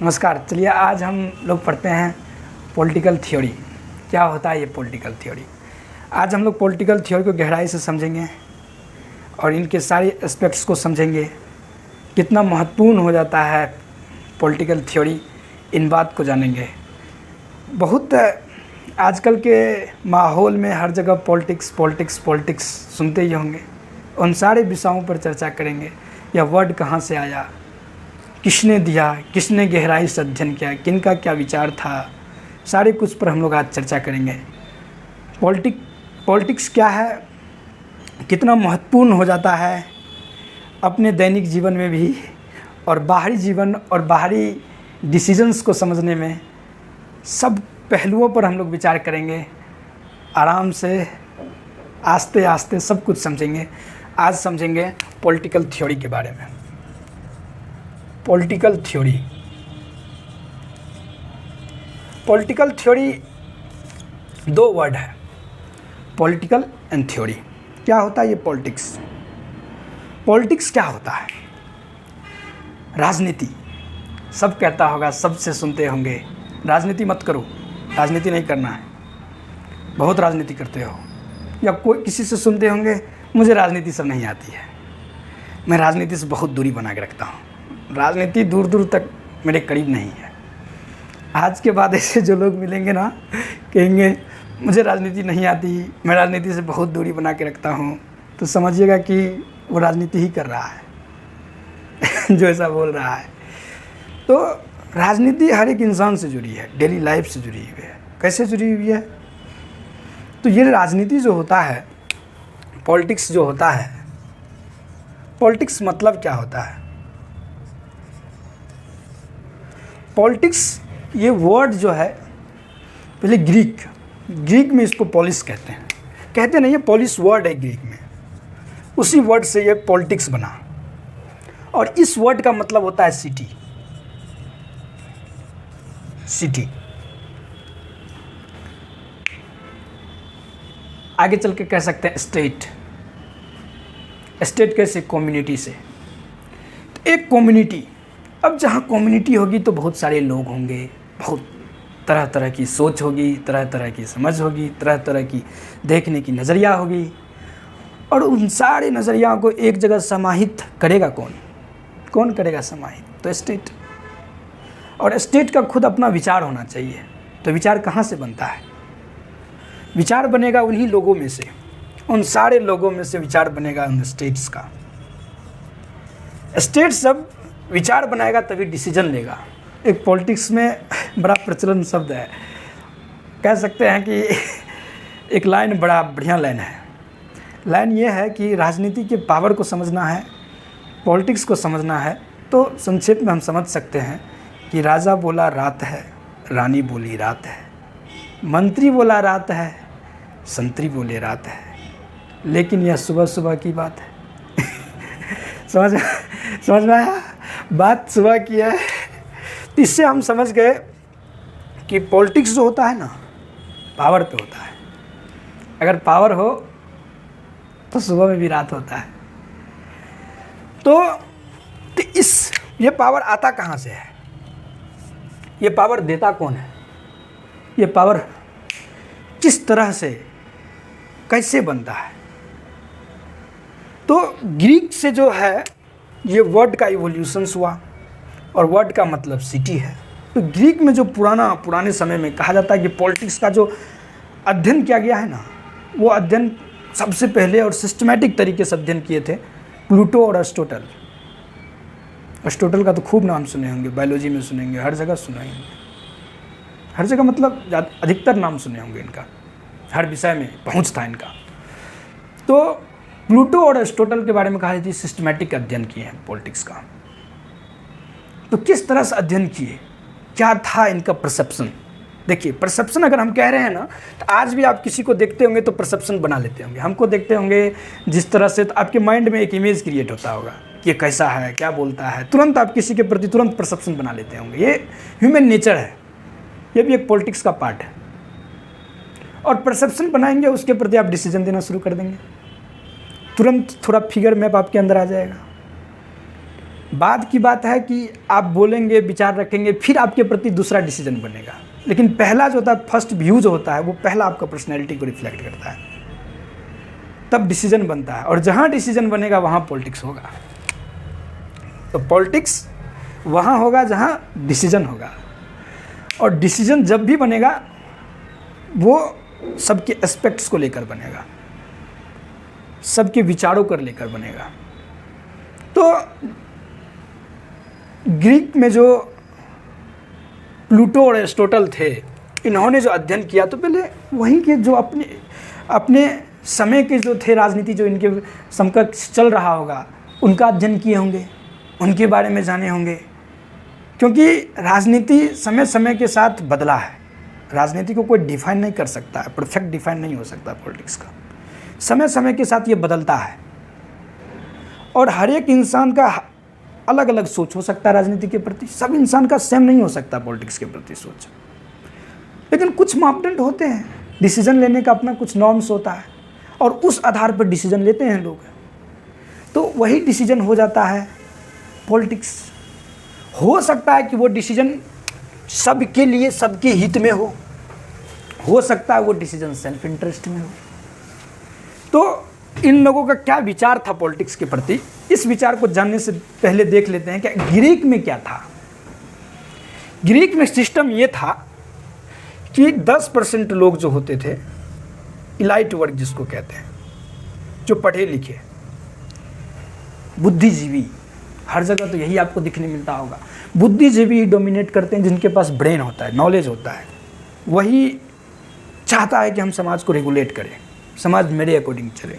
नमस्कार। चलिए आज हम लोग पढ़ते हैं पॉलिटिकल थ्योरी। क्या होता है ये पॉलिटिकल थ्योरी? आज हम लोग पॉलिटिकल थ्योरी को गहराई से समझेंगे और इनके सारे एस्पेक्ट्स को समझेंगे। कितना महत्वपूर्ण हो जाता है पॉलिटिकल थ्योरी, इन बात को जानेंगे। बहुत आजकल के माहौल में हर जगह पॉलिटिक्स पॉलिटिक्स पॉलिटिक्स सुनते ही होंगे। उन सारे विषयों पर चर्चा करेंगे। यह वर्ड कहाँ से आया, किसने दिया, किसने गहराई से अध्ययन किया, किनका क्या विचार था, सारे कुछ पर हम लोग आज चर्चा करेंगे। पॉलिटिक्स क्या है, कितना महत्वपूर्ण हो जाता है अपने दैनिक जीवन में भी और बाहरी जीवन और बाहरी डिसीजंस को समझने में, सब पहलुओं पर हम लोग विचार करेंगे। आराम से आस्ते आस्ते सब कुछ समझेंगे। आज समझेंगे पॉलिटिकल थ्योरी के बारे में। पॉलिटिकल थ्योरी दो वर्ड है, पॉलिटिकल एंड थ्योरी। क्या होता है ये पॉलिटिक्स? पॉलिटिक्स क्या होता है? राजनीति। सब कहता होगा, सबसे सुनते होंगे, राजनीति मत करो, राजनीति नहीं करना है। बहुत राजनीति करते हो। या कोई किसी से सुनते होंगे, मुझे राजनीति सब नहीं आती है, मैं राजनीति से बहुत दूरी बना के रखता हूँ, राजनीति दूर दूर तक मेरे करीब नहीं है। आज के बाद ऐसे जो लोग मिलेंगे ना, कहेंगे मुझे राजनीति नहीं आती, मैं राजनीति से बहुत दूरी बना के रखता हूँ, तो समझिएगा कि वो राजनीति ही कर रहा है जो ऐसा बोल रहा है। तो राजनीति हर एक इंसान से जुड़ी है, डेली लाइफ से जुड़ी हुई है। कैसे जुड़ी हुई है? तो ये राजनीति जो होता है, पॉलिटिक्स जो होता है, पॉलिटिक्स मतलब क्या होता है? पॉलिटिक्स ये वर्ड जो है, पहले ग्रीक में इसको पॉलिस कहते नहीं है, पॉलिस वर्ड है ग्रीक में। उसी वर्ड से ये पॉलिटिक्स बना और इस वर्ड का मतलब होता है सिटी। आगे चल के कह सकते हैं स्टेट कैसे? कम्युनिटी से। तो एक कम्युनिटी, अब जहाँ कम्युनिटी होगी तो बहुत सारे लोग होंगे, बहुत तरह तरह की सोच होगी, तरह तरह की समझ होगी, तरह तरह की देखने की नज़रिया होगी। और उन सारे नज़रियाओं को एक जगह समाहित करेगा कौन करेगा समाहित? तो स्टेट। और स्टेट का खुद अपना विचार होना चाहिए। तो विचार कहाँ से बनता है? विचार बनेगा उन्हीं लोगों में से, उन सारे लोगों में से विचार बनेगा उन स्टेट्स का। स्टेट सब विचार बनाएगा तभी डिसीजन लेगा। एक पॉलिटिक्स में बड़ा प्रचलन शब्द है, कह सकते हैं कि एक लाइन बड़ा बढ़िया लाइन है। लाइन ये है कि राजनीति के पावर को समझना है, पॉलिटिक्स को समझना है, तो संक्षेप में हम समझ सकते हैं कि राजा बोला रात है, रानी बोली रात है, मंत्री बोला रात है, संतरी बोले रात है, लेकिन यह सुबह सुबह की बात है समझ में आया? बात सुबह की है। इससे हम समझ गए कि पॉलिटिक्स जो होता है ना, पावर पे होता है। अगर पावर हो तो सुबह में भी रात होता है। तो ये पावर आता कहाँ से है? ये पावर देता कौन है? ये पावर किस तरह से, कैसे बनता है? तो ग्रीक से जो है ये वर्ड का इवोल्यूशंस हुआ और वर्ड का मतलब सिटी है। तो ग्रीक में जो पुराने समय में कहा जाता है कि पॉलिटिक्स का जो अध्ययन किया गया है ना, वो अध्ययन सबसे पहले और सिस्टमैटिक तरीके से अध्ययन किए थे प्लूटो और अरिस्टोटल। अरिस्टोटल का तो खूब नाम सुने होंगे, बायोलॉजी में सुनेंगे, हर जगह सुनेंगे, हर जगह मतलब अधिकतर नाम सुने होंगे इनका, हर विषय में पहुंच था इनका। तो प्लूटो और अरिस्टोटल के बारे में कहा जाती है सिस्टमैटिक अध्ययन किए हैं पॉलिटिक्स का। तो किस तरह से अध्ययन किए, क्या था इनका परसेप्शन? देखिए, परसेप्शन अगर हम कह रहे हैं ना, तो आज भी आप किसी को देखते होंगे तो परसेप्शन बना लेते होंगे। हमको देखते होंगे जिस तरह से, तो आपके माइंड में एक इमेज क्रिएट होता होगा कि ये कैसा है, क्या बोलता है, तुरंत आप किसी के प्रति तुरंत परसेप्शन बना लेते होंगे। ये ह्यूमन नेचर है, ये भी एक पॉलिटिक्स का पार्ट है। और परसेप्शन बनाएंगे, उसके प्रति आप डिसीजन देना शुरू कर देंगे। तुरंत थोड़ा फिगर मैप आपके अंदर आ जाएगा। बाद की बात है कि आप बोलेंगे, विचार रखेंगे, फिर आपके प्रति दूसरा डिसीजन बनेगा। लेकिन पहला जो होता है, फर्स्ट व्यू जो होता है, वो पहला आपका पर्सनैलिटी को रिफ्लेक्ट करता है, तब डिसीजन बनता है। और जहाँ डिसीजन बनेगा वहाँ पॉलिटिक्स होगा। तो पॉलिटिक्स वहाँ होगा जहाँ डिसीजन होगा। और डिसीजन जब भी बनेगा वो सबके एस्पेक्ट्स को लेकर बनेगा, सबके विचारों को लेकर बनेगा। तो ग्रीक में जो प्लूटो और एरिस्टोटल थे, इन्होंने जो अध्ययन किया, तो पहले वहीं के जो अपने समय के जो थे राजनीति, जो इनके समकक्ष चल रहा होगा, उनका अध्ययन किए होंगे, उनके बारे में जाने होंगे। क्योंकि राजनीति समय समय के साथ बदला है। राजनीति को कोई डिफाइन नहीं कर सकता है, परफेक्ट डिफाइन नहीं हो सकता पॉलिटिक्स का। समय समय के साथ ये बदलता है और हर एक इंसान का अलग अलग सोच हो सकता है राजनीति के प्रति। सब इंसान का सेम नहीं हो सकता पॉलिटिक्स के प्रति सोच। लेकिन कुछ मापदंड होते हैं, डिसीजन लेने का अपना कुछ नॉर्म्स होता है और उस आधार पर डिसीजन लेते हैं लोग। तो वही डिसीजन हो जाता है पॉलिटिक्स। हो सकता है कि वो डिसीजन सबके लिए, सबके हित में हो सकता है वो डिसीजन सेल्फ इंटरेस्ट में हो। तो इन लोगों का क्या विचार था पॉलिटिक्स के प्रति, इस विचार को जानने से पहले देख लेते हैं कि ग्रीक में क्या था। ग्रीक में सिस्टम ये था कि 10% लोग जो होते थे, इलाइट वर्ग जिसको कहते हैं, जो पढ़े लिखे, बुद्धिजीवी, हर जगह तो यही आपको दिखने मिलता होगा, बुद्धिजीवी डोमिनेट करते हैं, जिनके पास ब्रेन होता है, नॉलेज होता है। वही चाहता है कि हम समाज को रेगुलेट करें, समाज मेरे अकॉर्डिंग चले,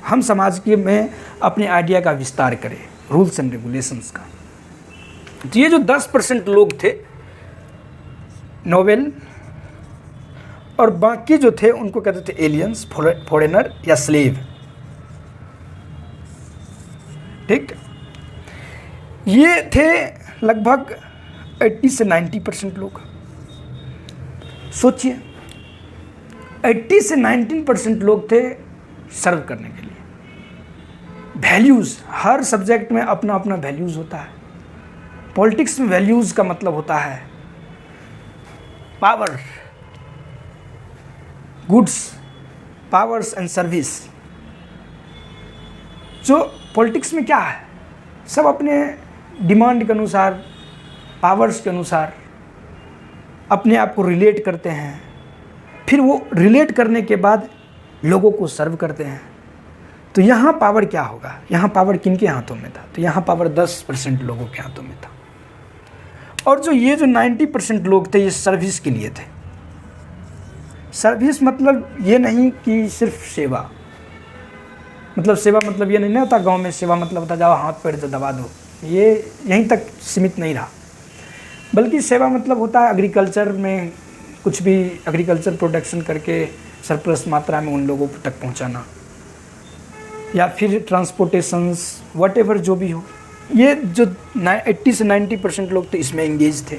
हम समाज के में अपने आइडिया का विस्तार करें, रूल्स एंड रेगुलेशंस का। तो ये जो 10% लोग थे, नोबेल, और बाकी जो थे उनको कहते थे एलियंस, फॉरेनर या स्लेव। ठीक, ये थे लगभग 80 से 90% लोग। सोचिए, 80 से 19% लोग थे सर्व करने के लिए। वैल्यूज़, हर सब्जेक्ट में अपना अपना वैल्यूज़ होता है। पॉलिटिक्स में वैल्यूज़ का मतलब होता है power, goods, powers and service. जो पॉलिटिक्स में क्या है, सब अपने डिमांड के अनुसार, पावर्स के अनुसार अपने आप को रिलेट करते हैं। फिर वो रिलेट करने के बाद लोगों को सर्व करते हैं। तो यहाँ पावर क्या होगा, यहाँ पावर किनके हाथों में था? तो यहाँ पावर 10% लोगों के हाथों में था। और जो ये जो 90% लोग थे, ये सर्विस के लिए थे। सर्विस मतलब ये नहीं कि सिर्फ सेवा, मतलब सेवा मतलब ये नहीं होता गांव में सेवा मतलब होता जाओ हाथ पैर दबा दो, ये यहीं तक सीमित नहीं रहा। बल्कि सेवा मतलब होता है एग्रीकल्चर में कुछ भी एग्रीकल्चर प्रोडक्शन करके सरप्लस मात्रा में उन लोगों तक पहुंचाना, या फिर ट्रांसपोर्टेशंस, व्हाटएवर जो भी हो। ये जो 80 से 90% लोग थे इसमें एंगेज थे।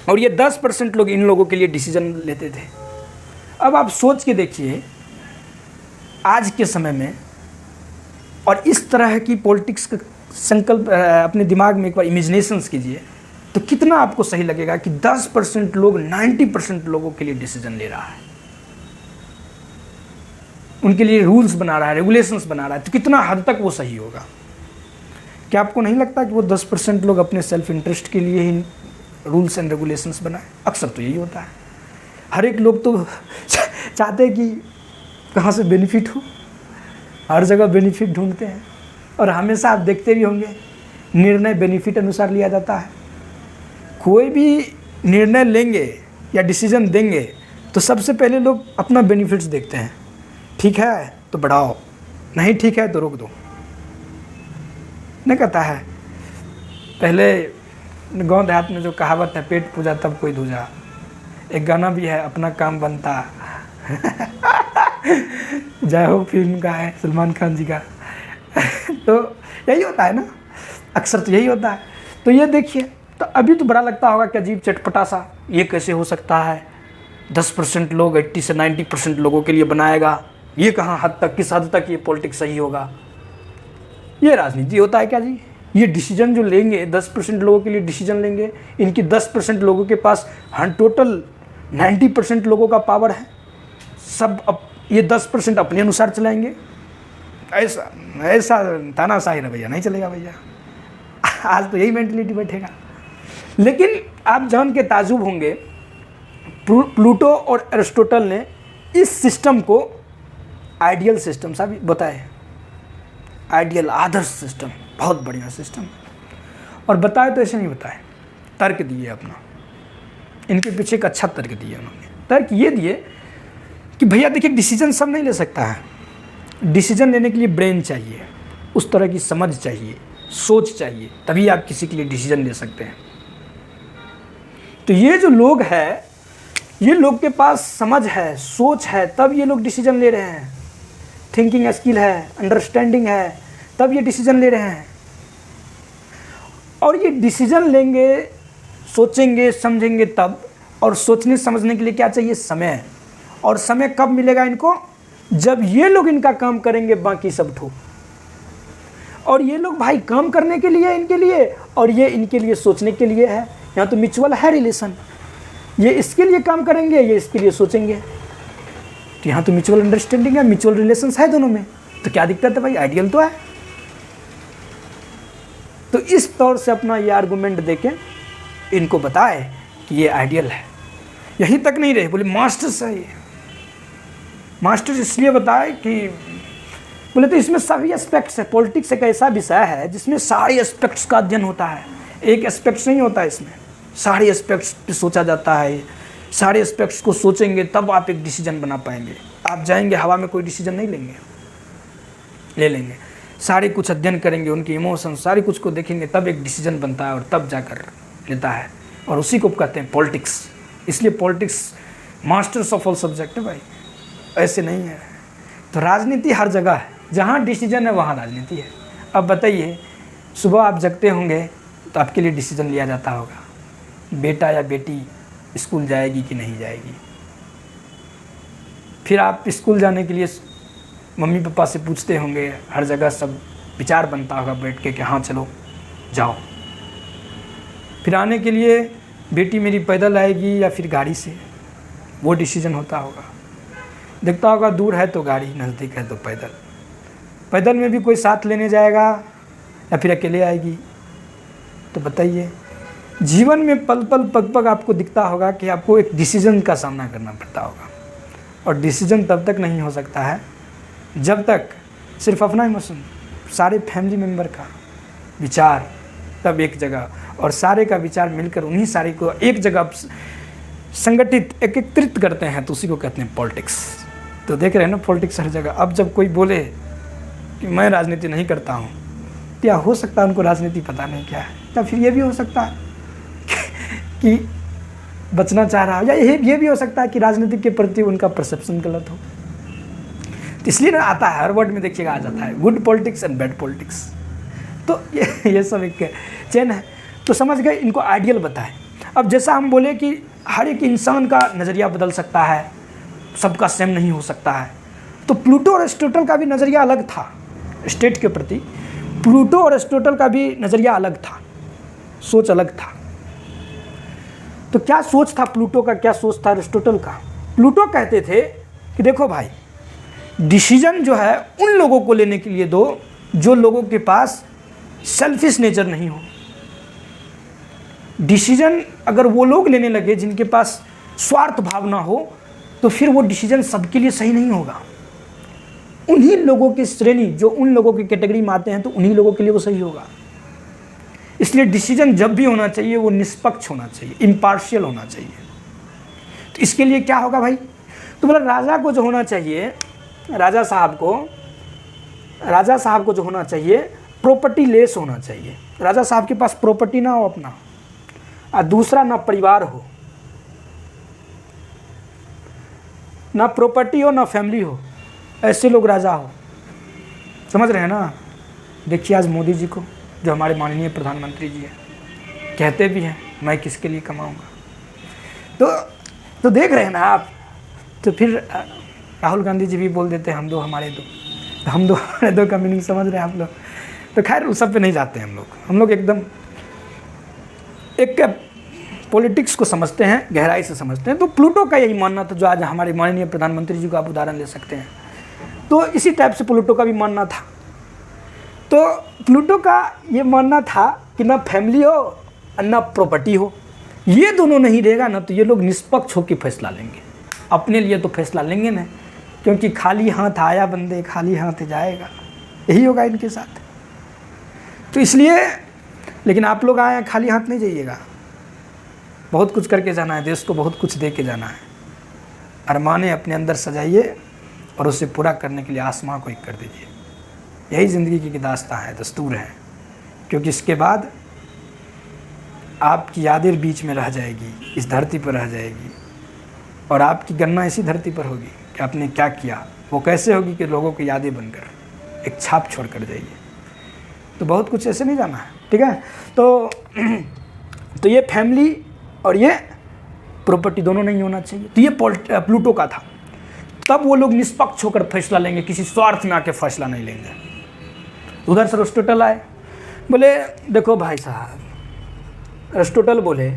और ये 10% लोग इन लोगों के लिए डिसीजन लेते थे। अब आप सोच के देखिए, आज के समय में, और इस तरह की पॉलिटिक्स का संकल्प अपने दिमाग में एक बार इमेजिनेशंस कीजिए, तो कितना आपको सही लगेगा कि 10% लोग 90% लोगों के लिए डिसीजन ले रहा है, उनके लिए रूल्स बना रहा है, रेगुलेशंस बना रहा है। तो कितना हद तक वो सही होगा? क्या आपको नहीं लगता कि वो 10% लोग अपने सेल्फ इंटरेस्ट के लिए ही रूल्स एंड रेगुलेशंस बनाए? अक्सर तो यही होता है। हर एक लोग तो चाहते हैं कि कहाँ से बेनिफिट हो, हर जगह बेनिफिट ढूंढते हैं। और हमेशा आप देखते भी होंगे, निर्णय बेनिफिट अनुसार लिया जाता है। कोई भी निर्णय लेंगे या डिसीजन देंगे तो सबसे पहले लोग अपना बेनिफिट्स देखते हैं। ठीक है तो बढ़ाओ, नहीं ठीक है तो रोक दो। नहीं कहता है, पहले गांव देहात में जो कहावत है, पेट पूजा तब कोई दूजा। एक गाना भी है, अपना काम बनता जय हो फिल्म का है, सलमान खान जी का। तो यही होता है ना, अक्सर तो यही होता है। तो ये देखिए, तो अभी तो बड़ा लगता होगा कि अजीब चटपटा सा, ये कैसे हो सकता है? 10% लोग 80 से 90% लोगों के लिए बनाएगा, ये कहाँ हद तक, किस हद तक ये पॉलिटिक्स सही होगा? ये राजनीति होता है क्या जी? ये डिसीजन जो लेंगे 10% लोगों के लिए डिसीजन लेंगे, इनकी 10% लोगों के पास टोटल 90% लोगों का पावर है, सब ये 10% अपने अनुसार चलाएंगे। ऐसा ऐसा तानाशाही रवैया नहीं चलेगा भैया। आज तो यही मेंटलिटी बैठेगा। लेकिन आप जान के ताजुब होंगे, प्लूटो और एरिस्टोटल ने इस सिस्टम को आइडियल सिस्टम सा भी बताया। आइडियल, आदर्श सिस्टम, बहुत बढ़िया सिस्टम। और बताए तो ऐसे नहीं बताए, तर्क दिए अपना, इनके पीछे एक अच्छा तर्क दिया उन्होंने। तर्क ये दिए कि भैया देखिए, डिसीजन सब नहीं ले सकता है। डिसीजन लेने के लिए ब्रेन चाहिए, उस तरह की समझ चाहिए, सोच चाहिए, तभी आप किसी के लिए डिसीजन ले सकते हैं। तो ये जो लोग हैं, ये लोग के पास समझ है, सोच है, तब ये लोग डिसीजन ले रहे हैं। थिंकिंग स्किल है, अंडरस्टैंडिंग है, तब ये डिसीजन ले रहे हैं। और ये डिसीजन लेंगे, सोचेंगे, समझेंगे तब। और सोचने समझने के लिए क्या चाहिए? समय। और समय कब मिलेगा इनको? जब ये लोग इनका काम करेंगे, बाकी सब ठोक। और ये लोग भाई काम करने के लिए, इनके लिए, और ये इनके लिए सोचने के लिए है। यहाँ तो म्यूचुअल है रिलेशन। ये इसके लिए काम करेंगे, ये इसके लिए सोचेंगे। तो यहाँ तो म्यूचुअल अंडरस्टैंडिंग है, म्यूचुअल रिलेशंस है दोनों में। तो क्या दिक्कत है भाई? आइडियल तो है। तो इस तौर से अपना ये आर्गूमेंट देके इनको बताए कि ये आइडियल है। यहीं तक नहीं रहे, बोले मास्टर्स है ये। मास्टर्स इसलिए बताए कि बोले तो इसमें सभी एस्पेक्ट्स है। पॉलिटिक्स एक ऐसा विषय है जिसमें सारे एस्पेक्ट्स का अध्ययन होता है। एक एस्पेक्ट्स नहीं होता है इसमें, सारे एस्पेक्ट्स पे सोचा जाता है। सारे एस्पेक्ट्स को सोचेंगे तब आप एक डिसीजन बना पाएंगे। आप जाएंगे हवा में कोई डिसीजन नहीं ले लेंगे। सारे कुछ अध्ययन करेंगे, उनके इमोशन सारे कुछ को देखेंगे, तब एक डिसीजन बनता है और तब जाकर लेता है। और उसी को कहते हैं पॉलिटिक्स। इसलिए politics masters of all subject है भाई, ऐसे नहीं है। तो राजनीति हर जगह है, जहाँ डिसीजन है वहाँ राजनीति है। अब बताइए, सुबह आप जगते होंगे तो आपके लिए डिसीजन लिया जाता होगा, बेटा या बेटी स्कूल जाएगी कि नहीं जाएगी। फिर आप स्कूल जाने के लिए मम्मी पापा से पूछते होंगे, हर जगह सब विचार बनता होगा बैठ के कि हाँ चलो जाओ। फिर आने के लिए बेटी मेरी पैदल आएगी या फिर गाड़ी से, वो डिसीजन होता होगा। देखता होगा दूर है तो गाड़ी, नज़दीक है तो पैदल। पैदल में भी कोई साथ लेने जाएगा या फिर अकेले आएगी। तो बताइए, जीवन में पल पल पग पग आपको दिखता होगा कि आपको एक डिसीजन का सामना करना पड़ता होगा। और डिसीजन तब तक नहीं हो सकता है जब तक सिर्फ अपना इमोशन, सारे फैमिली मेम्बर का विचार तब एक जगह, और सारे का विचार मिलकर उन्हीं सारे को एक जगह संगठित एकत्रित करते हैं, तो उसी को कहते हैं पॉलिटिक्स। तो देख रहे हैं ना, पॉलिटिक्स हर जगह। अब जब कोई बोले कि मैं राजनीति नहीं करता हूँ, क्या हो सकता है उनको राजनीति पता नहीं क्या है, या फिर ये भी हो सकता है कि बचना चाह रहा हो, या ये भी हो सकता है कि राजनीति के प्रति उनका परसेप्शन गलत हो। तो इसलिए ना आता है, हर वर्ड में देखिएगा आ जाता है good politics and bad politics. तो ये सब एक चेन है। तो समझ गए, इनको आइडियल बताए। अब जैसा हम बोले कि हर एक इंसान का नज़रिया बदल सकता है, सबका सेम नहीं हो सकता है, तो प्लूटो और एरिस्टोटल का भी नज़रिया अलग था स्टेट के प्रति। प्लूटो और एरिस्टोटल का भी नज़रिया अलग था, सोच अलग था। तो क्या सोच था प्लूटो का, क्या सोच था एरिस्टोटल का? प्लूटो कहते थे कि देखो भाई, डिसीजन जो है उन लोगों को लेने के लिए दो जो लोगों के पास सेल्फिश नेचर नहीं हो। डिसीजन अगर वो लोग लेने लगे जिनके पास स्वार्थ भावना हो, तो फिर वो डिसीजन सबके लिए सही नहीं होगा। उन्हीं लोगों की श्रेणी जो उन लोगों की कैटेगरी में आते हैं, तो उन्हीं लोगों के लिए वो सही होगा। इसलिए डिसीजन जब भी होना चाहिए वो निष्पक्ष होना चाहिए, इम्पार्शियल होना चाहिए। तो इसके लिए क्या होगा भाई? तो बोला राजा को जो होना चाहिए, राजा साहब को जो होना चाहिए, प्रॉपर्टी लेस होना चाहिए। राजा साहब के पास प्रॉपर्टी ना हो अपना, और दूसरा ना परिवार हो, ना प्रॉपर्टी हो ना फैमिली हो, ऐसे लोग राजा हो। समझ रहे हैं ना? देखिए आज मोदी जी को, जो हमारे माननीय प्रधानमंत्री जी हैं, कहते भी हैं मैं किसके लिए कमाऊंगा। तो देख रहे हैं ना आप। तो फिर राहुल गांधी जी भी बोल देते हैं हम दो हमारे दो। तो हम दो हमारे दो का मीनिंग समझ रहे हैं आप लोग। तो खैर उस सब पे नहीं जाते हैं हम लोग एकदम एक पॉलिटिक्स को समझते हैं, गहराई से समझते हैं। तो प्लूटो का यही मानना था, जो आज हमारे माननीय प्रधानमंत्री जी को आप उदाहरण ले सकते हैं। तो इसी टाइप से प्लूटो का भी मानना था। तो प्लूटो का ये मानना था कि ना फैमिली हो और ना प्रॉपर्टी हो, ये दोनों नहीं रहेगा ना तो ये लोग निष्पक्ष होकर फैसला लेंगे। अपने लिए तो फैसला लेंगे ना, क्योंकि खाली हाथ आया बंदे खाली हाथ जाएगा, यही होगा इनके साथ। तो इसलिए, लेकिन आप लोग आए हैं खाली हाथ नहीं जाइएगा, बहुत कुछ करके जाना है, देश को बहुत कुछ दे के जाना है। अरमाने अपने अंदर सजाइए और उसे पूरा करने के लिए आसमां को एक कर दीजिए। यही ज़िंदगी की दास्तां है, दस्तूर है। क्योंकि इसके बाद आपकी यादें बीच में रह जाएगी, इस धरती पर रह जाएगी, और आपकी गणना इसी धरती पर होगी कि आपने क्या किया। वो कैसे होगी कि लोगों की यादें बनकर एक छाप छोड़ कर जाइए। तो बहुत कुछ ऐसे नहीं जाना है, ठीक है। तो ये फैमिली और ये प्रॉपर्टी दोनों नहीं होना चाहिए। तो ये प्लूटो का था। तब वो लोग निष्पक्ष होकर फैसला लेंगे, किसी स्वार्थ में आके फैसला नहीं लेंगे। उधर से अरिस्टोटल आए, बोले देखो भाई साहब, अरिस्टोटल बोले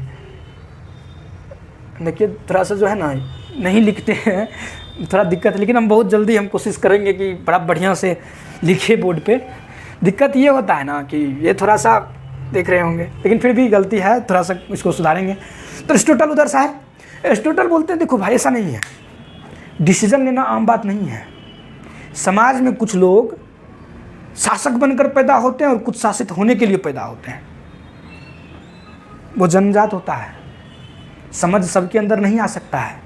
देखिए थोड़ा सा जो है ना नहीं लिखते हैं, थोड़ा दिक्कत है, लेकिन हम बहुत जल्दी हम कोशिश करेंगे कि बड़ा बढ़िया से लिखे बोर्ड पे। दिक्कत ये होता है ना कि ये थोड़ा सा देख रहे होंगे, लेकिन फिर भी गलती है, थोड़ा सा इसको सुधारेंगे। तो अरिस्टोटल उधर से है, अरिस्टोटल बोलते हैं देखो भाई ऐसा नहीं है, डिसीजन लेना आम बात नहीं है। समाज में कुछ लोग शासक बनकर पैदा होते हैं और कुछ शासित होने के लिए पैदा होते हैं। वो जन्मजात होता है, समझ सबके अंदर नहीं आ सकता है।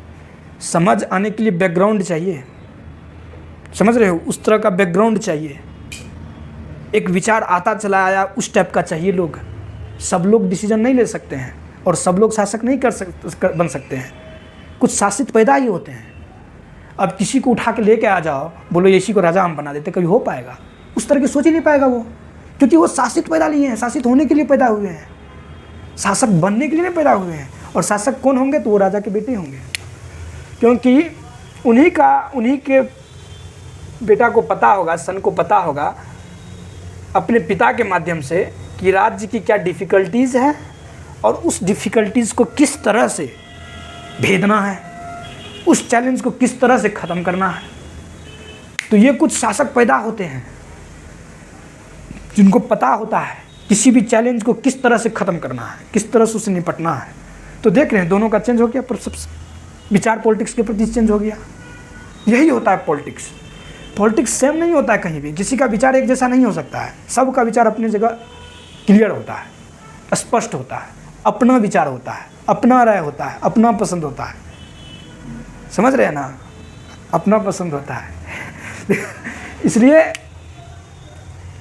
समझ आने के लिए बैकग्राउंड चाहिए, समझ रहे हो, उस तरह का बैकग्राउंड चाहिए। एक विचार आता चला आया उस टाइप का चाहिए। लोग सब लोग डिसीजन नहीं ले सकते हैं और सब लोग शासक नहीं बन सकते हैं। कुछ शासित पैदा ही होते हैं। अब किसी को उठा के लेके आ जाओ, बोलो इसी को राजा हम बना देते, कभी हो पाएगा? उस तरह की सोच ही नहीं पाएगा वो, क्योंकि वो शासित पैदा लिए हैं, शासित होने के लिए पैदा हुए हैं, शासक बनने के लिए नहीं पैदा हुए हैं। और शासक कौन होंगे? तो वो राजा के बेटे होंगे, क्योंकि उन्हीं के बेटा को पता होगा, सन को पता होगा अपने पिता के माध्यम से कि राज्य की क्या डिफ़िकल्टीज़ है और उस डिफ़िकल्टीज़ को किस तरह से भेदना है, उस चैलेंज को किस तरह से ख़त्म करना है। तो ये कुछ शासक पैदा होते हैं जिनको पता होता है किसी भी चैलेंज को किस तरह से ख़त्म करना है, किस तरह से उससे निपटना है। तो देख रहे हैं दोनों का चेंज हो गया, पर सब विचार पॉलिटिक्स के प्रति चेंज हो गया। यही होता है पॉलिटिक्स। पॉलिटिक्स सेम नहीं होता है कहीं भी, किसी का विचार एक जैसा नहीं हो सकता है। सबका विचार अपनी जगह क्लियर होता है, स्पष्ट होता है, अपना विचार होता है, अपना राय होता है, अपना पसंद होता है। समझ रहे हैं ना, अपना पसंद होता है। इसलिए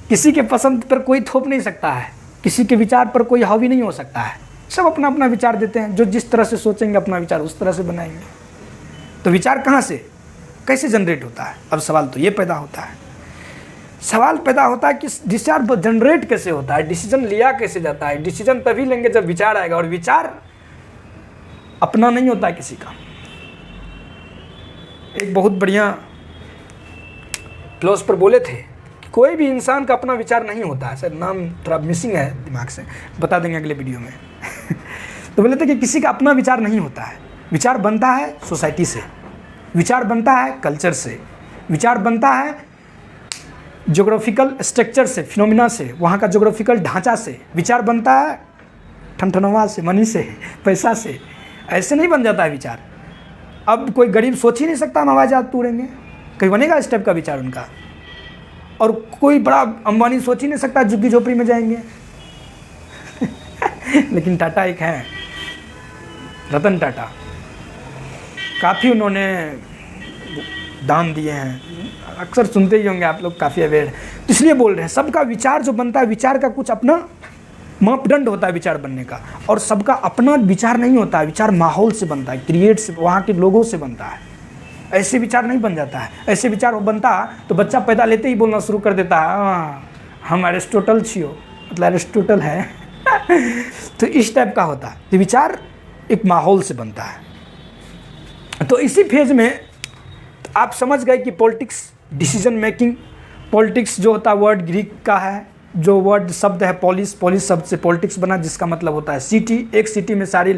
किसी के पसंद पर कोई थोप नहीं सकता है, किसी के विचार पर कोई हावी नहीं हो सकता है। सब अपना अपना विचार देते हैं, जो जिस तरह से सोचेंगे अपना विचार उस तरह से बनाएंगे। तो विचार कहाँ से कैसे जनरेट होता है? अब सवाल तो ये पैदा होता है, सवाल पैदा होता है कि विचार जनरेट कैसे होता है, डिसीजन लिया कैसे जाता है। डिसीजन तभी लेंगे जब विचार आएगा, और विचार अपना नहीं होता है किसी का। एक बहुत बढ़िया फिलोसोफर बोले थे कि कोई भी इंसान का अपना विचार नहीं होता है। सर नाम थोड़ा मिसिंग है दिमाग से, बता देंगे अगले वीडियो में। तो बोले थे कि किसी का अपना विचार नहीं होता है। विचार बनता है सोसाइटी से, विचार बनता है कल्चर से, विचार बनता है ज्योग्राफिकल स्ट्रक्चर से, फिनोमिना से, वहाँ का ज्योग्राफिकल ढांचा से। विचार बनता है ठनठनवा से, मनी से, पैसा से। ऐसे नहीं बन जाता है विचार। अब कोई गरीब सोच ही नहीं सकता हम हवाई जहाज तोड़ेंगे, कहीं बनेगा इस टाइप का विचार उनका। और कोई बड़ा अंबानी सोच ही नहीं सकता झुग्गी झोपड़ी में जाएंगे। लेकिन टाटा एक है, रतन टाटा, काफ़ी उन्होंने दान दिए हैं, अक्सर सुनते ही होंगे आप लोग, काफ़ी अवेयर। तो इसलिए बोल रहे हैं सबका विचार जो बनता है, विचार का कुछ अपना मापदंड होता है विचार बनने का, और सबका अपना विचार नहीं होता है। विचार माहौल से बनता है, क्रिएट से, वहाँ के लोगों से बनता है। ऐसे विचार नहीं बन जाता है। ऐसे विचार बनता तो बच्चा पैदा लेते ही बोलना शुरू कर देता है, हाँ हम अरिस्टोटल छियो, मतलब अरिस्टोटल है। तो इस टाइप का होता है। तो विचार एक माहौल से बनता है। तो इसी फेज में आप समझ गए कि पॉलिटिक्स डिसीजन मेकिंग, पॉलिटिक्स जो होता है वर्ड ग्रीक का है, जो वर्ड शब्द है पॉलिस, पॉलिस शब्द से पॉलिटिक्स बना, जिसका मतलब होता है सिटी। एक सिटी में सारे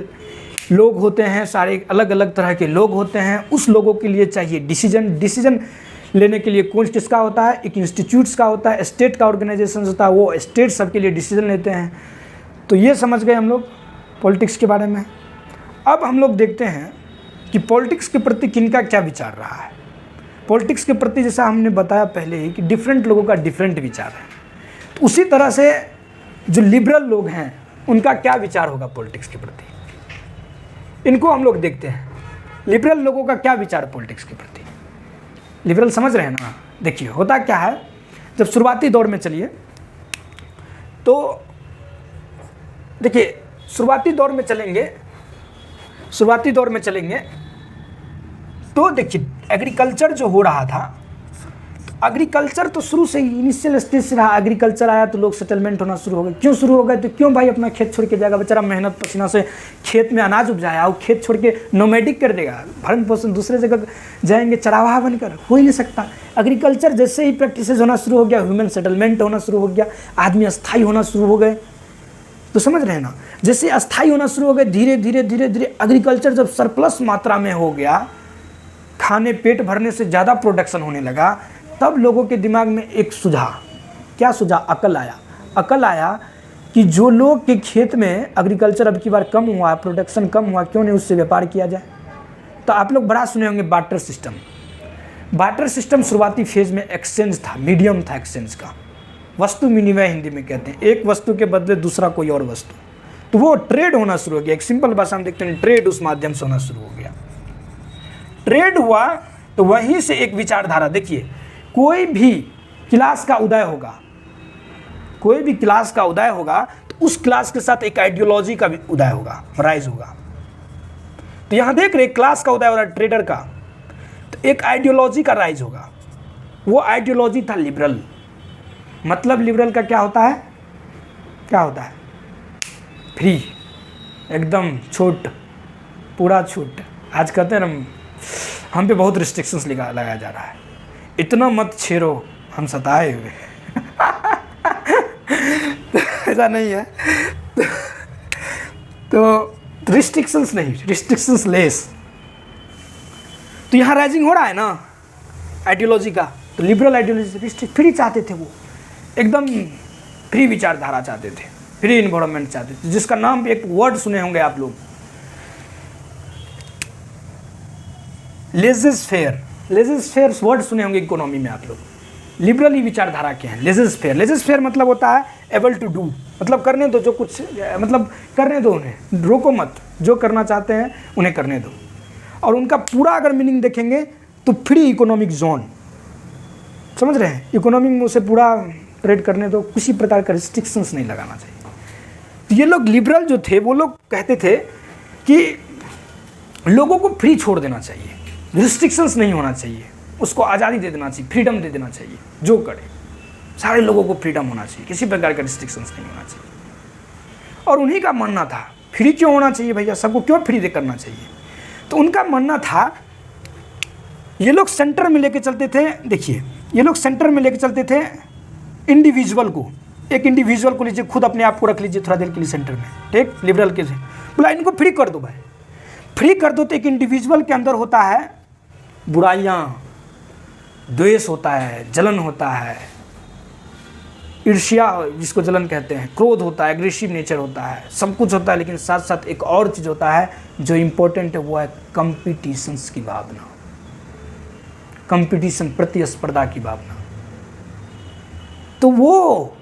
लोग होते हैं, सारे अलग अलग तरह के लोग होते हैं। उस लोगों के लिए चाहिए डिसीजन। डिसीजन लेने के लिए कौन किसका होता है? एक इंस्टीट्यूट्स का होता है, स्टेट का ऑर्गेनाइजेशन होता है, वो स्टेट सबके लिए डिसीजन लेते हैं। तो ये समझ गए हम लोग पॉलिटिक्स के बारे में। अब हम लोग देखते हैं कि पॉलिटिक्स के प्रति किनका क्या विचार रहा है। पॉलिटिक्स के प्रति जैसा हमने बताया पहले ही कि डिफरेंट लोगों का डिफरेंट विचार है, तो उसी तरह से जो लिबरल लोग हैं उनका क्या विचार होगा पॉलिटिक्स के प्रति, इनको हम लोग देखते हैं। लिबरल लोगों का क्या विचार पॉलिटिक्स के प्रति, लिबरल समझ रहे हैं ना। देखिए होता क्या है, जब शुरुआती दौर में चलिए तो देखिए शुरुआती दौर में चलेंगे तो देखिए एग्रीकल्चर जो हो रहा था, तो एग्रीकल्चर तो शुरू से ही इनिशियल स्टेज से रहा। एग्रीकल्चर आया तो लोग सेटलमेंट होना शुरू हो गए। क्यों शुरू हो गए? तो क्यों भाई अपना खेत छोड़ के जाएगा बेचारा, मेहनत पसीना से खेत में अनाज उपजाया, वो खेत छोड़ के नोमैडिक कर देगा, भरण पोषण दूसरे जगह जाएंगे चरावाहा बनकर, हो ही नहीं सकता। एग्रीकल्चर जैसे ही प्रैक्टिसेस होना शुरू हो गया, ह्यूमन सेटलमेंट होना शुरू हो गया, आदमी अस्थायी होना शुरू हो गए। तो समझ रहे हैं ना, जैसे अस्थायी होना शुरू हो गए, धीरे धीरे एग्रीकल्चर जब सरप्लस मात्रा में हो गया, खाने पेट भरने से ज़्यादा प्रोडक्शन होने लगा, तब लोगों के दिमाग में एक सुझा, क्या सुझा? अकल आया कि जो लोग के खेत में एग्रीकल्चर अब की बार कम हुआ, प्रोडक्शन कम हुआ, क्यों नहीं उससे व्यापार किया जाए। तो आप लोग बड़ा सुने होंगे बार्टर सिस्टम। बार्टर सिस्टम शुरुआती फेज में एक्सचेंज था, मीडियम था एक्सचेंज का, वस्तु विनिमय हिंदी में कहते हैं, एक वस्तु के बदले दूसरा कोई और वस्तु। तो वो ट्रेड होना शुरू हो गया। एक सिंपल भाषा में देखते हैं, ट्रेड उस माध्यम से होना शुरू हो गया। ट्रेड हुआ तो वहीं से एक विचारधारा, देखिए कोई भी क्लास का उदय होगा तो उस क्लास के साथ एक आइडियोलॉजी का भी उदय होगा, राइज होगा। तो यहां देख रहे क्लास का उदय हो रहा है, ट्रेडर का, तो एक आइडियोलॉजी का राइज होगा। वो आइडियोलॉजी था लिबरल। मतलब लिबरल का क्या होता है? फ्री, एकदम छूट, पूरा छूट। आज कहते हैं ना, हम पे बहुत रिस्ट्रिक्शंस लगाया जा रहा है, इतना मत छेड़ो, हम सताए हुए तो ऐसा नहीं है। तो रिस्ट्रिक्शंस नहीं, रिस्ट्रिक्शंस लेस। तो यहाँ राइजिंग हो रहा है ना आइडियोलॉजी का, तो लिबरल आइडियोलॉजी फ्री चाहते थे, वो एकदम फ्री विचारधारा चाहते थे, फ्री इन्वायरमेंट चाहते थे, जिसका नाम एक वर्ड सुने होंगे आप लोग, लेजेस फेयर वर्ड सुने होंगे इकोनॉमी में आप लोग। लिबरली विचारधारा के हैं लेजेस फेयर मतलब होता है एबल टू डू, मतलब करने दो जो कुछ, मतलब करने दो उन्हें, रोको मत, जो करना चाहते हैं उन्हें करने दो। और उनका पूरा अगर मीनिंग देखेंगे तो फ्री इकोनॉमिक जोन, समझ रहे हैं, इकोनॉमिक में उसे पूरा ट्रेड करने दो, किसी प्रकार का रिस्ट्रिक्शंस नहीं लगाना चाहिए। तो ये लोग लिबरल जो थे, वो लोग कहते थे कि लोगों को फ्री छोड़ देना चाहिए, रिस्ट्रिक्शंस नहीं होना चाहिए, उसको आज़ादी दे देना चाहिए, फ्रीडम दे देना चाहिए, जो करे सारे लोगों को फ्रीडम होना चाहिए, किसी प्रकार का रिस्ट्रिक्शंस नहीं होना चाहिए। और उन्हीं का मानना था फ्री क्यों होना चाहिए भैया, सबको क्यों फ्री करना चाहिए। तो उनका मानना था, ये लोग सेंटर में लेके चलते थे, देखिए ये लोग सेंटर में लेके चलते थे इंडिविजुअल को। एक इंडिविजुअल को लीजिए, खुद अपने आप को रख लीजिए थोड़ा देर के लिए सेंटर में, ठीक, लिबरल के से बोला इनको फ्री कर दो भाई, फ्री कर दो। तो एक इंडिविजुअल के अंदर होता है बुराइयाँ, द्वेष होता है, जलन होता है, ईर्ष्या जिसको जलन कहते हैं, क्रोध होता है, एग्रेसिव नेचर होता है, सब कुछ होता है। लेकिन साथ साथ एक और चीज़ होता है जो इम्पोर्टेंट है, वो है कंपटीशंस की भावना, कंपटीशन, प्रतिस्पर्धा की भावना। तो वो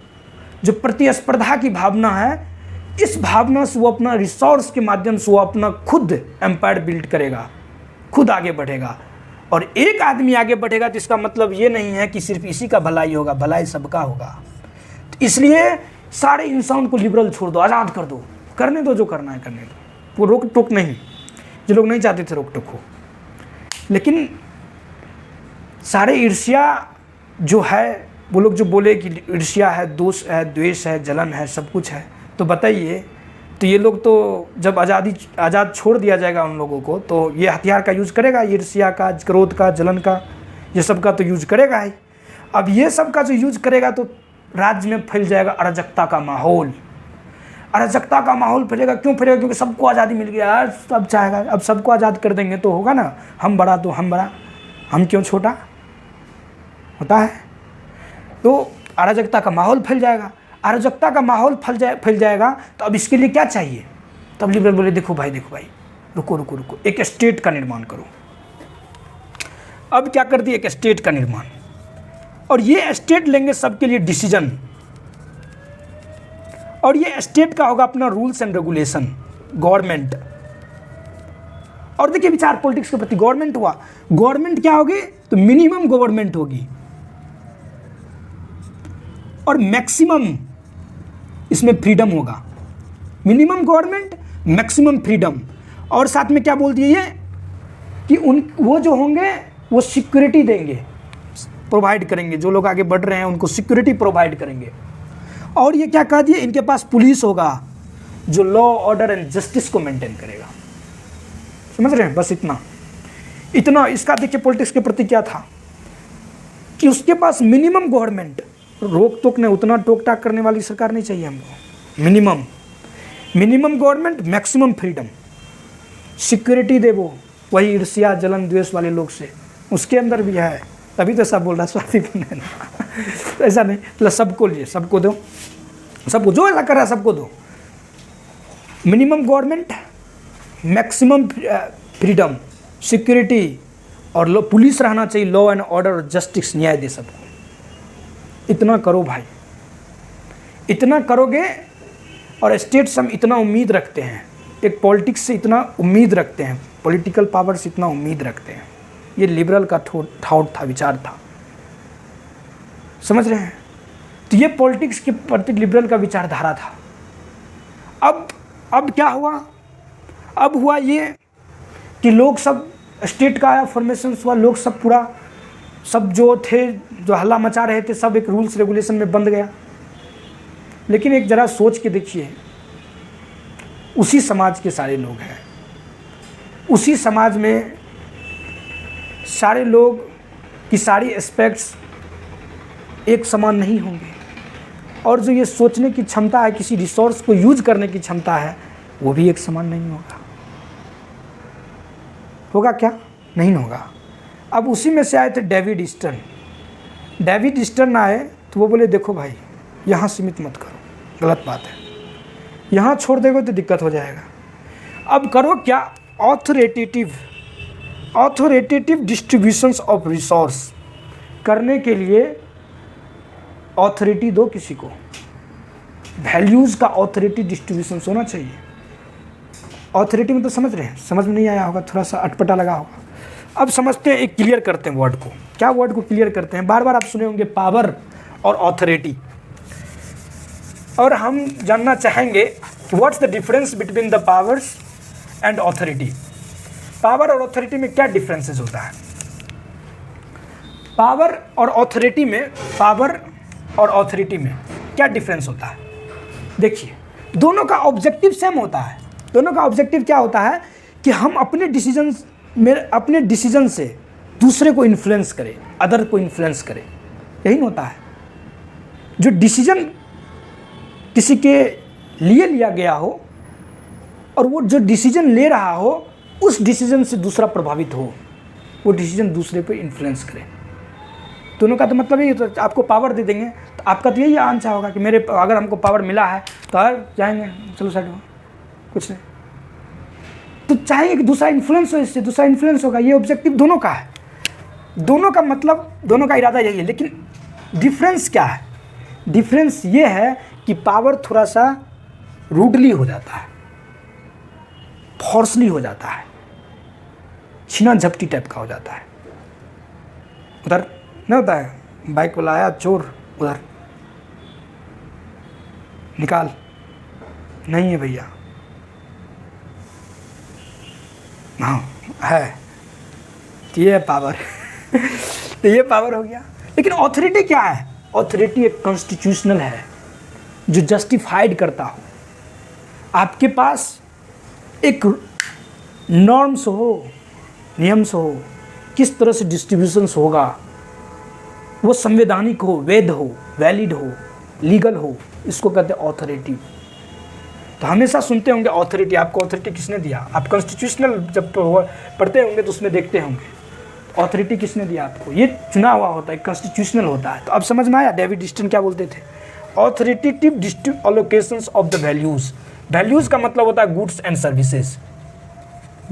जो प्रतिस्पर्धा की भावना है, इस भावना से वो अपना रिसोर्स के माध्यम से वो अपना खुद एम्पायर बिल्ड करेगा, खुद आगे बढ़ेगा। और एक आदमी आगे बढ़ेगा तो इसका मतलब ये नहीं है कि सिर्फ इसी का भलाई होगा, भलाई सबका होगा। तो इसलिए सारे इंसान को लिबरल छोड़ दो, आज़ाद कर दो, करने दो जो करना है करने दो, वो रोक टोक नहीं। जो लोग नहीं चाहते थे रोक टोक हो, लेकिन सारे ईर्ष्या जो है, वो लोग जो बोले कि ईर्ष्या है, दोष है, द्वेष है, जलन है, सब कुछ है, तो बताइए, तो ये लोग तो जब आज़ाद छोड़ दिया जाएगा उन लोगों को, तो ये हथियार का यूज़ करेगा, ईर्ष्या का, क्रोध का, जलन का, ये सब का तो यूज करेगा ही। अब ये सब का जो यूज करेगा तो राज्य में फैल जाएगा अराजकता का माहौल। अराजकता का माहौल फैलेगा, क्यों फैलेगा? क्योंकि सबको आज़ादी मिल गया यार, सब चाहेगा अब सबको आज़ाद कर देंगे तो होगा ना, हम बड़ा तो हम बड़ा, हम क्यों छोटा, होता है। तो अराजकता का माहौल फैल जाएगा, अराजकता का माहौल फैल जाएगा तो अब इसके लिए क्या चाहिए? तब लिबरल बोले देखो भाई रुको, एक स्टेट का निर्माण करो। अब क्या कर दिया? एक स्टेट का निर्माण, और ये स्टेट लेंगे सबके लिए डिसीजन, और ये स्टेट का होगा अपना रूल्स एंड रेगुलेशन, गवर्नमेंट। और देखिए विचार पॉलिटिक्स के प्रति, गवर्नमेंट हुआ, गवर्नमेंट क्या होगी? तो मिनिमम गवर्नमेंट होगी और मैक्सिमम इसमें फ्रीडम होगा। Minimum government, maximum freedom. और साथ में क्या बोल दिए ये कि वो जो होंगे वो सिक्योरिटी देंगे, प्रोवाइड करेंगे, जो लोग आगे बढ़ रहे हैं उनको सिक्योरिटी प्रोवाइड करेंगे। और ये क्या कह दिए? इनके पास पुलिस होगा जो लॉ ऑर्डर एंड जस्टिस को मेंटेन करेगा। समझ रहे हैं? बस इतना इसका देखिए पॉलिटिक्स के प्रति क्या था कि उसके पास मिनिमम गवर्नमेंट, रोक टोक ने उतना टोक टाक करने वाली सरकार नहीं चाहिए हमको। Minimum government, maximum freedom, security दे वो, वही ईर्ष्या जलन द्वेष वाले लोग से उसके अंदर भी है, तभी तो सब बोल रहा है स्वार्थी ऐसा नहीं, मतलब सबको लिए, सबको दो, सबको जो ऐसा कर रहा है सबको दो। Minimum government, maximum freedom, security, और पुलिस रहना चाहिए, लॉ एंड ऑर्डर, जस्टिस, न्याय दे सबको। इतना करो भाई, इतना करोगे। और स्टेट से हम इतना उम्मीद रखते हैं, एक पॉलिटिक्स से इतना उम्मीद रखते हैं, पॉलिटिकल पावर से इतना उम्मीद रखते हैं। ये लिबरल का थॉट था, विचार था। समझ रहे हैं? तो ये पॉलिटिक्स के प्रति लिबरल का विचारधारा था। अब क्या हुआ? अब हुआ ये कि लोग सब, स्टेट का आया, फॉर्मेशन हुआ, लोग सब पूरा, सब जो थे, जो हल्ला मचा रहे थे, सब एक रूल्स रेगुलेशन में बंध गया। लेकिन एक जरा सोच के देखिए, उसी समाज के सारे लोग हैं, उसी समाज में सारे लोग की सारी एस्पेक्ट्स एक समान नहीं होंगे, और जो ये सोचने की क्षमता है, किसी रिसोर्स को यूज करने की क्षमता है, वो भी एक समान नहीं होगा क्या? नहीं होगा। अब उसी में से आए थे डेविड ईस्टर्न आए तो वो बोले देखो भाई, यहाँ सीमित मत करो, गलत बात है, यहाँ छोड़ देगा तो दिक्कत हो जाएगा। अब करो क्या? ऑथोरिटेटिव डिस्ट्रीब्यूशंस ऑफ रिसोर्स करने के लिए ऑथोरिटी दो किसी को, वैल्यूज़ का ऑथोरिटी डिस्ट्रीब्यूशन होना चाहिए। ऑथोरिटी में तो समझ रहे हैं, समझ में नहीं आया होगा, थोड़ा सा अटपटा लगा होगा। अब समझते हैं, एक क्लियर करते हैं वर्ड को। क्या वर्ड को क्लियर करते हैं? बार बार आप सुने होंगे पावर और ऑथोरिटी, और हम जानना चाहेंगे what's the difference between the powers and authority. Power और ऑथोरिटी में क्या डिफरेंसेस होता है? पावर और ऑथोरिटी में क्या डिफरेंस होता है? देखिए, दोनों का ऑब्जेक्टिव सेम होता है। दोनों का ऑब्जेक्टिव क्या होता है कि हम अपने डिसीजन से दूसरे को इन्फ्लुएंस करें, अदर को इन्फ्लुएंस करें, यही होता है। जो डिसीजन किसी के लिए लिया गया हो, और वो जो डिसीजन ले रहा हो, उस डिसीजन से दूसरा प्रभावित हो, वो डिसीजन दूसरे पे इन्फ्लुएंस करे। दोनों का तो मतलब ये, तो आपको पावर दे देंगे तो आपका तो यही आंसर होगा कि अगर हमको पावर मिला है तो जाएंगे, चलो साइड में, कुछ नहीं। तो चाहेंगे कि दूसरा इन्फ्लुएंस हो, इससे दूसरा इन्फ्लुएंस होगा। ये ऑब्जेक्टिव दोनों का है, दोनों का मतलब, दोनों का इरादा यही है। लेकिन डिफरेंस क्या है? डिफरेंस ये है कि पावर थोड़ा सा रूडली हो जाता है, फोर्सली हो जाता है, छीना झपटी टाइप का हो जाता है। उधर नहीं होता है, बाइक वाला आया चोर, उधर निकाल, नहीं है भैया, हाँ है, तो ये है पावर तो ये पावर हो गया। लेकिन ऑथोरिटी क्या है? ऑथोरिटी एक कॉन्स्टिट्यूशनल है, जो जस्टिफाइड करता हो। आपके पास एक नॉर्म्स हो, नियम्स हो, किस तरह से डिस्ट्रीब्यूशंस होगा, वो संवैधानिक हो, वैध हो, वैलिड हो, लीगल हो, इसको कहते हैं ऑथोरिटी। तो हमेशा सुनते होंगे ऑथोरिटी, आपको ऑथोरिटी किसने दिया? आप कॉन्स्टिट्यूशनल जब पढ़ते होंगे तो उसमें देखते होंगे ऑथोरिटी किसने दिया आपको। ये चुना हुआ होता है, कॉन्स्टिट्यूशनल होता है। तो अब समझ में आया डेविड ईस्टन क्या बोलते थे? Authoritative distribute allocations of the values. Values का मतलब होता है goods and services,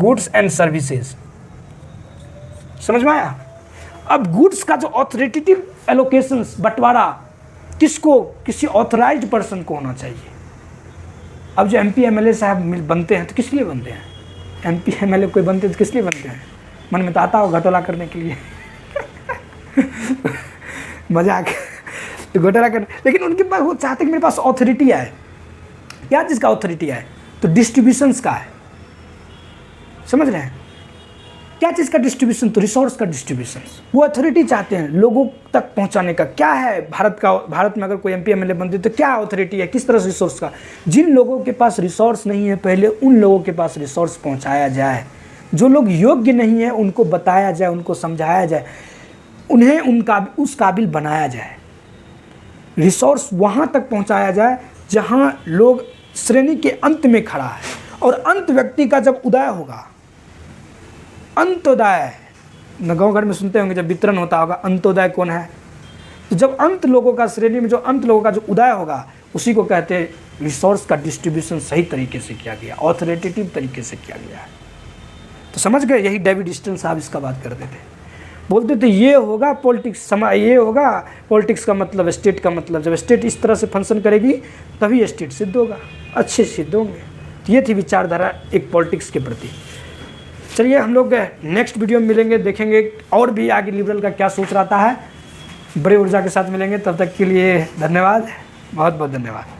goods and services, समझ में आया? अब गुड्स का जो ऑथोरिटेटिव एलोकेशंस, बंटवारा किसको? किसी ऑथराइज्ड पर्सन को होना चाहिए। अब जो MP MLA साहब बनते हैं तो किस लिए बनते हैं? MP MLA कोई बनते हैं तो किस लिए बनते हैं? मन में तो आता हो घोटाला करने के लिए मजाक, तो घोटाला कर, लेकिन उनके पास वो चाहते कि मेरे पास ऑथोरिटी आए। क्या चीज़ का ऑथोरिटी आए? तो डिस्ट्रीब्यूशंस का है, समझ रहे हैं? क्या चीज़ का डिस्ट्रीब्यूशन? तो रिसोर्स का डिस्ट्रीब्यूशन। वो अथॉरिटी चाहते हैं लोगों तक पहुंचाने का। क्या है भारत में अगर कोई MP MLA बनते तो क्या अथॉरिटी है, किस तरह से रिसोर्स का? जिन लोगों के पास रिसोर्स नहीं है पहले उन लोगों के पास रिसोर्स पहुंचाया जाए, जो लोग योग्य नहीं है उनको बताया जाए, उनको समझाया जाए, उन्हें उस काबिल बनाया जाए। रिसोर्स वहाँ तक पहुँचाया जाए जहाँ लोग श्रेणी के अंत में खड़ा है, और अंत व्यक्ति का जब उदय होगा, अंत्योदय न गाँव घर में सुनते होंगे जब वितरण होता होगा, अंत्योदय कौन है? तो जब अंत लोगों का श्रेणी में जो अंत लोगों का जो उदय होगा उसी को कहते हैं रिसोर्स का डिस्ट्रीब्यूशन सही तरीके से किया गया, ऑथोरिटेटिव तरीके से किया गया है। तो समझ गए? यही डेविड ईस्टन साहब इसका बात करते थे, बोलते थे ये होगा पॉलिटिक्स, ये होगा पॉलिटिक्स का मतलब, स्टेट का मतलब। जब स्टेट इस तरह से फंक्शन करेगी तभी स्टेट सिद्ध होगा, अच्छे सिद्ध होंगे। तो ये थी विचारधारा एक पॉलिटिक्स के प्रति। चलिए हम लोग नेक्स्ट वीडियो में मिलेंगे, देखेंगे और भी आगे लिबरल का क्या सोच रहता है। बड़े ऊर्जा के साथ मिलेंगे, तब तक के लिए धन्यवाद, बहुत बहुत धन्यवाद।